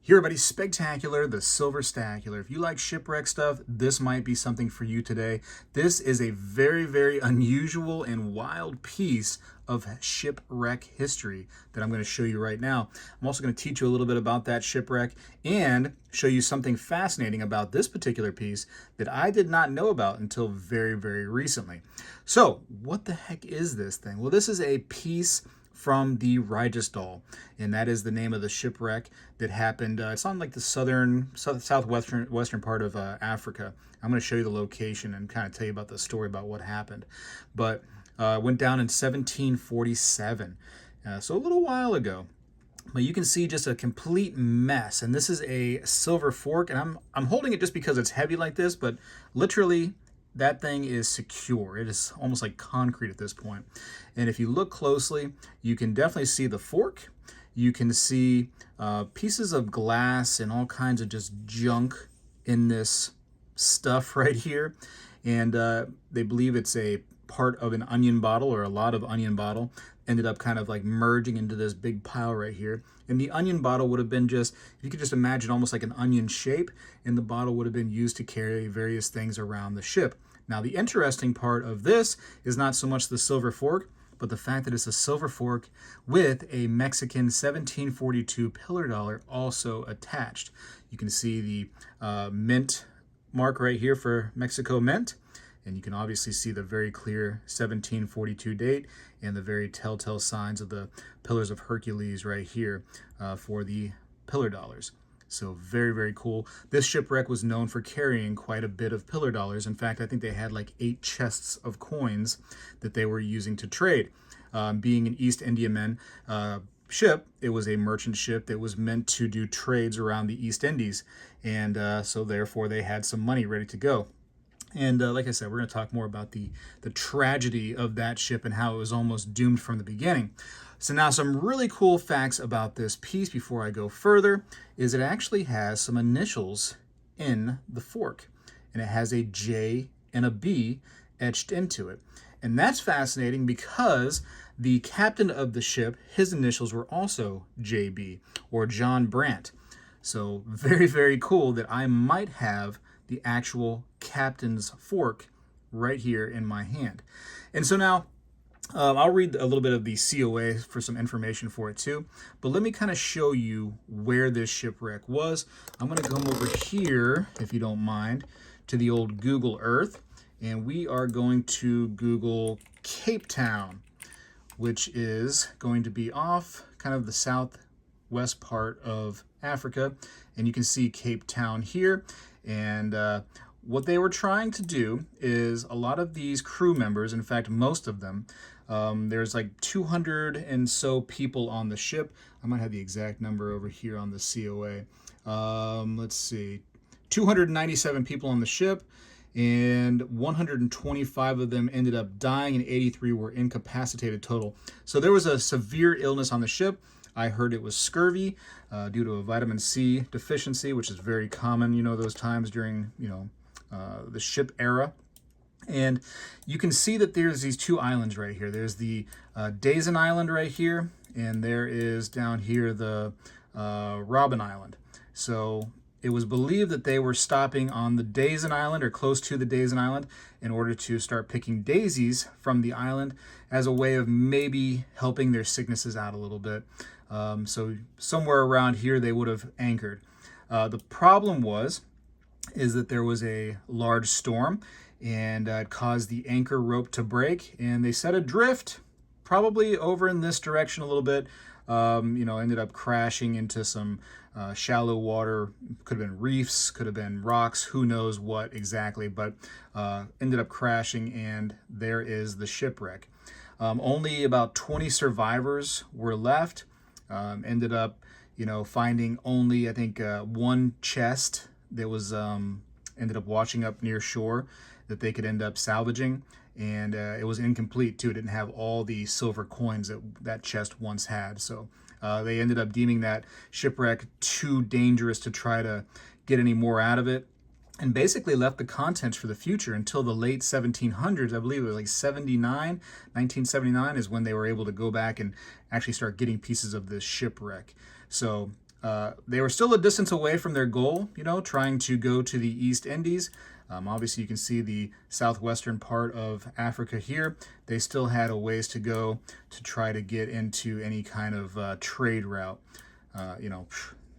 Here, everybody, Spegtacular, the Silver Stacular. If you like shipwreck stuff, this might be something for you today. This is a very, very unusual and wild piece of shipwreck history that I'm going to show you right now. I'm also going to teach you a little bit about that shipwreck and show you something fascinating about this particular piece that I did not know about until very, very recently. So, what the heck is this thing? Well, this is a piece from the Reigersdaal, and that is the name of the shipwreck that happened. It's on like the southwestern part of Africa. I'm going to show you the location and kind of tell you about the story about what happened. But went down in 1747, so a little while ago. But you can see just a complete mess, and this is a silver fork, and I'm holding it just because it's heavy like this, but literally that thing is secure. It is almost like concrete at this point. And if you look closely, you can definitely see the fork. You can see pieces of glass and all kinds of just junk in this stuff right here. And they believe it's a part of an onion bottle, or a lot of onion bottle ended up kind of like merging into this big pile right here. And the onion bottle would have been just, if you could just imagine, almost like an onion shape, and the bottle would have been used to carry various things around the ship. Now, the interesting part of this is not so much the silver fork, but the fact that it's a silver fork with a Mexican 1742 pillar dollar also attached. You can see the mint mark right here for Mexico Mint, and you can obviously see the very clear 1742 date and the very telltale signs of the Pillars of Hercules right here for the pillar dollars. So very, very cool. This shipwreck was known for carrying quite a bit of pillar dollars. In fact, I think they had like 8 chests of coins that they were using to trade. Being an East Indiaman ship, it was a merchant ship that was meant to do trades around the East Indies. And so therefore they had some money ready to go. And like I said, we're going to talk more about the tragedy of that ship and how it was almost doomed from the beginning. So now some really cool facts about this piece before I go further is it actually has some initials in the fork. And it has a J and a B etched into it. And that's fascinating because the captain of the ship, his initials were also JB, or John Brandt. So very, very cool that I might have the actual captain's fork right here in my hand. And so now I'll read a little bit of the COA for some information for it too, but let me kind of show you where this shipwreck was. I'm going to come over here, if you don't mind, to the old Google Earth, and we are going to Google Cape Town, which is going to be off kind of the southwest part of Africa, and you can see Cape Town here. And what they were trying to do is a lot of these crew members, in fact, most of them, there's like 200 and so people on the ship. I might have the exact number over here on the COA. Let's see, 297 people on the ship, and 125 of them ended up dying, and 83 were incapacitated total. So there was a severe illness on the ship. I heard it was scurvy due to a vitamin C deficiency, which is very common, you know, those times during, the ship era. And you can see that there's these 2 islands right here. There's the Dazen Island right here, and there is down here the Robben Island. So it was believed that they were stopping on the Dazen Island, or close to the Dazen Island, in order to start picking daisies from the island as a way of maybe helping their sicknesses out a little bit. So somewhere around here they would have anchored. The problem is that there was a large storm, and it caused the anchor rope to break, and they set adrift probably over in this direction a little bit. Ended up crashing into some shallow water. Could have been reefs, could have been rocks, who knows what exactly, but ended up crashing, and there is the shipwreck. Only about 20 survivors were left. Ended up, finding only, I think, 1 chest that was ended up washing up near shore that they could end up salvaging. And it was incomplete too. It didn't have all the silver coins that chest once had. So they ended up deeming that shipwreck too dangerous to try to get any more out of it, and basically left the contents for the future until the late 1700s. I believe it was like 1979 is when they were able to go back and actually start getting pieces of this shipwreck. So They were still a distance away from their goal, you know, trying to go to the East Indies. Obviously, you can see the southwestern part of Africa here. They still had a ways to go to try to get into any kind of trade route, you know,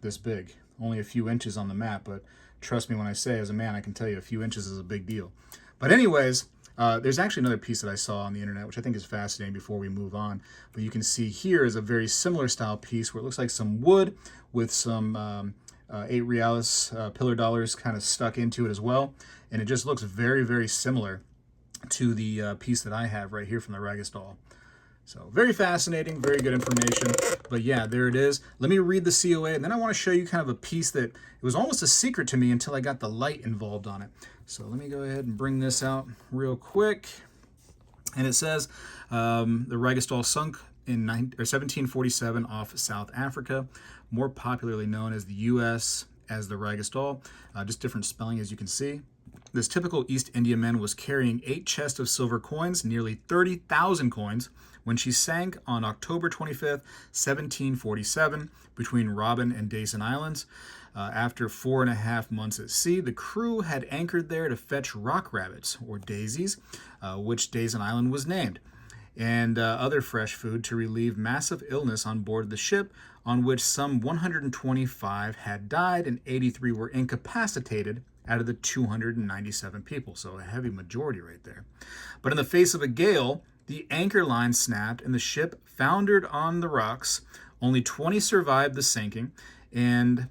this big. Only a few inches on the map, but trust me when I say, as a man, I can tell you a few inches is a big deal. But anyways, there's actually another piece that I saw on the internet, which I think is fascinating before we move on. But you can see here is a very similar style piece where it looks like some wood with some 8 reales pillar dollars kind of stuck into it as well. And it just looks very, very similar to the piece that I have right here from the Reigersdaal. So very fascinating, very good information. But yeah, there it is. Let me read the COA, and then I want to show you kind of a piece that it was almost a secret to me until I got the light involved on it. So let me go ahead and bring this out real quick. And it says, the Reigersdaal sunk in 1747 off South Africa, more popularly known as the U.S. as the Reigersdaal, just different spelling as you can see. This typical East Indiaman was carrying 8 chests of silver coins, nearly 30,000 coins, when she sank on October 25th, 1747, between Robben and Daisen Islands. After 4.5 months at sea, the crew had anchored there to fetch rock rabbits, or daisies, which Daisen Island was named, and other fresh food to relieve massive illness on board the ship, on which some 125 had died and 83 were incapacitated out of the 297 people. So a heavy majority right there. But in the face of a gale, the anchor line snapped and the ship foundered on the rocks. Only 20 survived the sinking, and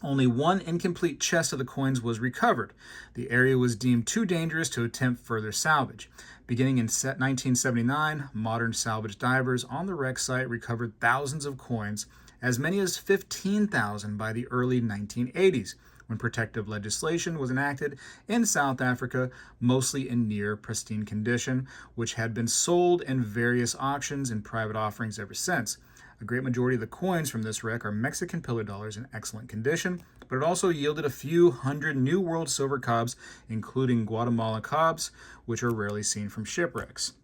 only 1 incomplete chest of the coins was recovered. The area was deemed too dangerous to attempt further salvage. Beginning in 1979, modern salvage divers on the wreck site recovered thousands of coins, as many as 15,000 by the early 1980s, when protective legislation was enacted in South Africa, mostly in near pristine condition, which had been sold in various auctions and private offerings ever since. A great majority of the coins from this wreck are Mexican pillar dollars in excellent condition, but it also yielded a few hundred New World silver cobs, including Guatemala cobs, which are rarely seen from shipwrecks.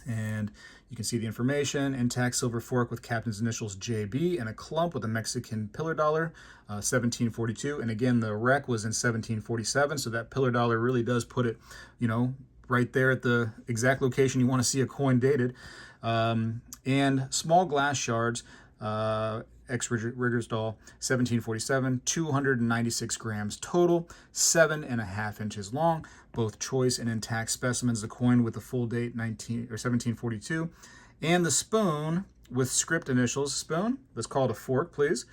And you can see the information: intact silver fork with captain's initials JB and a clump with a Mexican pillar dollar, 1742. And again, the wreck was in 1747, so that pillar dollar really does put it, you know, right there at the exact location you want to see a coin dated. And small glass shards, ex-Reigersdaal, 1747, 296 grams total, 7.5 inches long, both choice and intact specimens. The coin with the full date 1742, and the spoon with script initials. Spoon, let's call it a fork, please.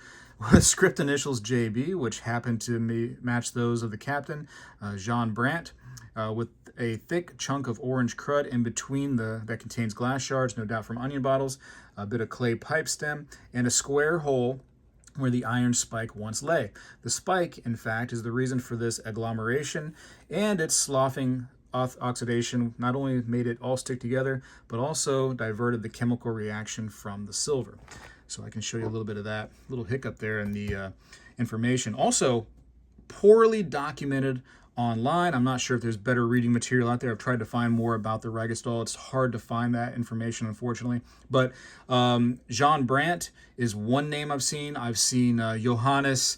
With script initials JB, which happened to match those of the captain, Jean Brandt, with a thick chunk of orange crud in between that contains glass shards, no doubt from onion bottles, a bit of clay pipe stem, and a square hole where the iron spike once lay. The spike, in fact, is the reason for this agglomeration, and its sloughing oxidation not only made it all stick together, but also diverted the chemical reaction from the silver. So I can show you a little bit of that little hiccup there in the information. Also, poorly documented online. I'm not sure if there's better reading material out there. I've tried to find more about the Reigersdaal. It's hard to find that information, unfortunately. But Jean Brandt is one name I've seen. I've seen Johannes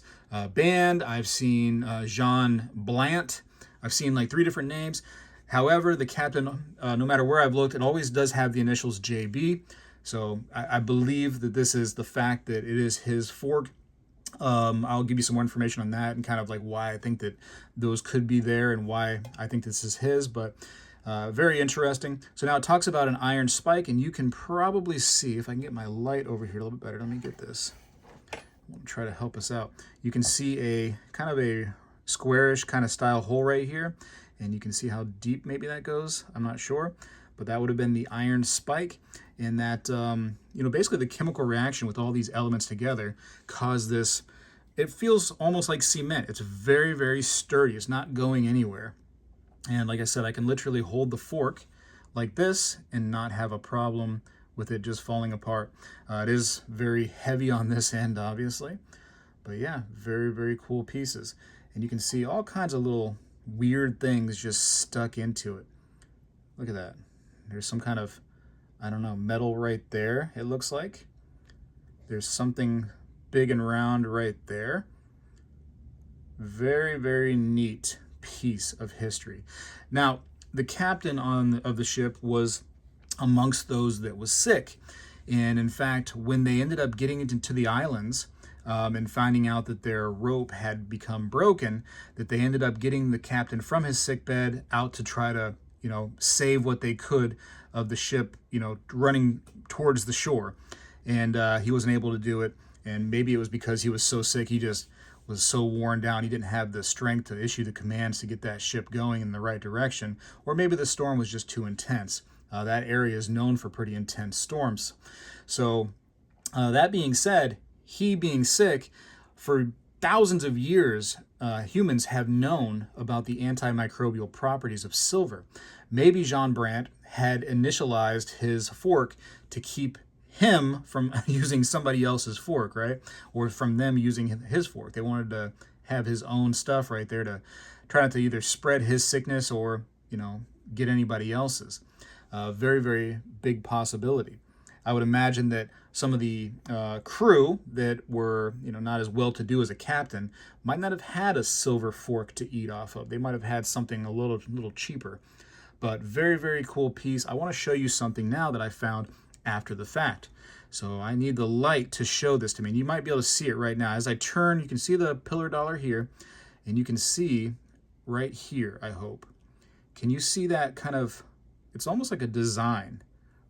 Band. I've seen Jean Blant. I've seen like 3 different names. However, the captain, no matter where I've looked, it always does have the initials JB. So I believe that this is the fact that it is his fork. I'll give you some more information on that and kind of like why I think that those could be there and why I think this is his, but very interesting. So now it talks about an iron spike, and you can probably see, if I can get my light over here a little bit better, let me get this. I'm gonna try to help us out. You can see a kind of a squarish kind of style hole right here, and you can see how deep maybe that goes. I'm not sure, but that would have been the iron spike. And that, basically the chemical reaction with all these elements together caused this. It feels almost like cement. It's very, very sturdy. It's not going anywhere. And like I said, I can literally hold the fork like this and not have a problem with it just falling apart. It is very heavy on this end, obviously. But yeah, very, very cool pieces. And you can see all kinds of little weird things just stuck into it. Look at that. There's some kind of, I don't know, metal right there, it looks like. There's something big and round right there. Very, very neat piece of history. Now, the captain of the ship was amongst those that was sick. And in fact, when they ended up getting into the islands and finding out that their rope had become broken, that they ended up getting the captain from his sickbed out to try to, save what they could of the ship, running towards the shore. And he wasn't able to do it. And maybe it was because he was so sick, he just was so worn down, he didn't have the strength to issue the commands to get that ship going in the right direction. Or maybe the storm was just too intense. That area is known for pretty intense storms. So that being said, he being sick, for thousands of years, humans have known about the antimicrobial properties of silver. Maybe Jean Brandt had initialized his fork to keep him from using somebody else's fork, right? Or from them using his fork. They wanted to have his own stuff right there to try not to either spread his sickness or, get anybody else's. Very, very big possibility. I would imagine that some of the crew that were, not as well-to-do as a captain might not have had a silver fork to eat off of. They might have had something a little cheaper. But very, very cool piece. I want to show you something now that I found after the fact. So I need the light to show this to me. And you might be able to see it right now. As I turn, you can see the pillar dollar here, and you can see right here, I hope. Can you see that kind of, it's almost like a design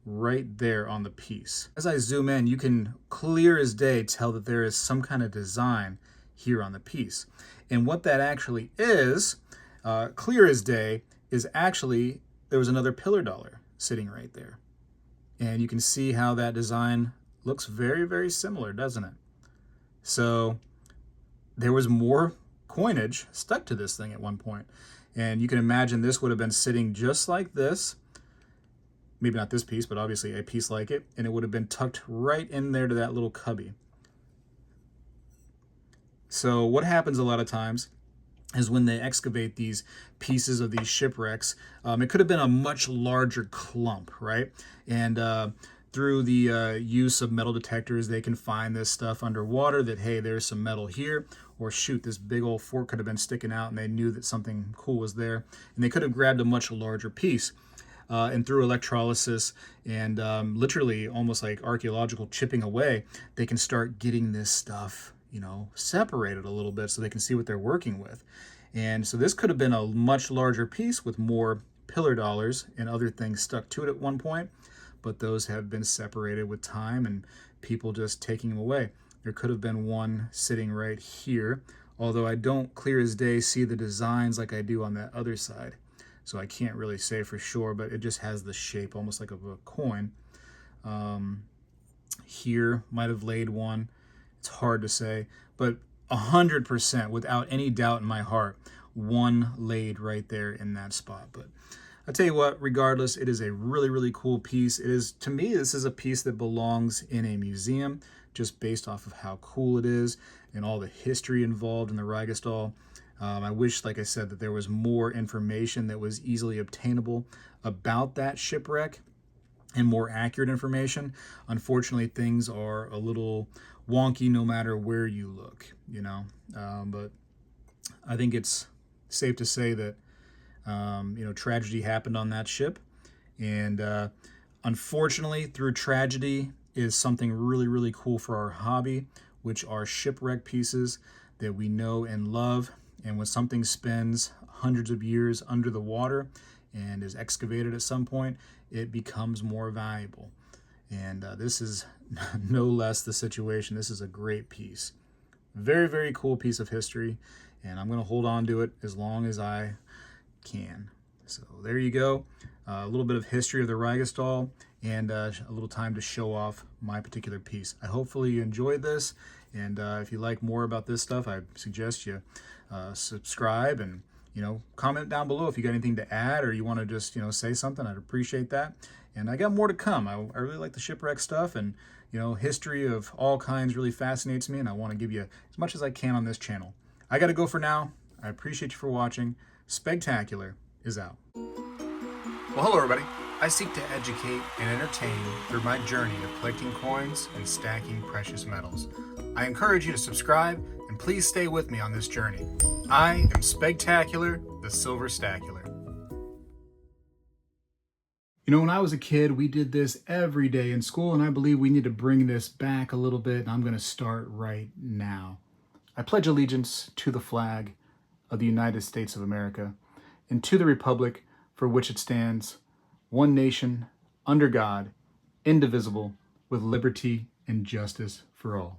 right there on the piece. As I zoom in, you can clear as day tell that there is some kind of design here on the piece. And what that actually is, clear as day, is actually, there was another pillar dollar sitting right there. And you can see how that design looks very, very similar, doesn't it? So there was more coinage stuck to this thing at one point. And you can imagine this would have been sitting just like this. Maybe not this piece, but obviously a piece like it. And it would have been tucked right in there to that little cubby. So what happens a lot of times is when they excavate these pieces of these shipwrecks, it could have been a much larger clump, right? And through the use of metal detectors, they can find this stuff underwater that, hey, there's some metal here, or shoot, this big old fork could have been sticking out and they knew that something cool was there. And they could have grabbed a much larger piece. And through electrolysis and literally almost like archaeological chipping away, they can start getting this stuff separated a little bit so they can see what they're working with. And so this could have been a much larger piece with more pillar dollars and other things stuck to it at one point, but those have been separated with time and people just taking them away. There could have been one sitting right here, although I don't clear as day see the designs like I do on that other side. So I can't really say for sure, but it just has the shape almost like of a coin. Here might have laid one. It's hard to say, but 100% without any doubt in my heart, one laid right there in that spot. But I tell you what, regardless, it is a really, really cool piece. It is, to me, this is a piece that belongs in a museum just based off of how cool it is and all the history involved in the Reigersdaal. I wish, like I said, that there was more information that was easily obtainable about that shipwreck and more accurate information. Unfortunately, things are a little wonky no matter where you look, but I think it's safe to say that, tragedy happened on that ship. And unfortunately, through tragedy is something really, really cool for our hobby, which are shipwreck pieces that we know and love. And when something spends hundreds of years under the water and is excavated at some point, it becomes more valuable. And this is no less the situation. This is a great piece. Very, very cool piece of history. And I'm going to hold on to it as long as I can. So there you go. A little bit of history of the Reigersdaal and a little time to show off my particular piece. I hopefully you enjoyed this. And if you like more about this stuff, I suggest you subscribe and comment down below if you got anything to add or you want to just say something. I'd appreciate that. And I got more to come. I really like the shipwreck stuff, and history of all kinds really fascinates me, and I want to give you as much as I can on this channel. I got to go for now. I appreciate you for watching. Spegtacular is out. Well, hello everybody. I seek to educate and entertain through my journey of collecting coins and stacking precious metals. I encourage you to subscribe and please stay with me on this journey. I am Spegtacular, the Silver Stacular. You know, when I was a kid, we did this every day in school, and I believe we need to bring this back a little bit, and I'm going to start right now. I pledge allegiance to the flag of the United States of America and to the republic for which it stands, one nation, under God, indivisible, with liberty and justice for all.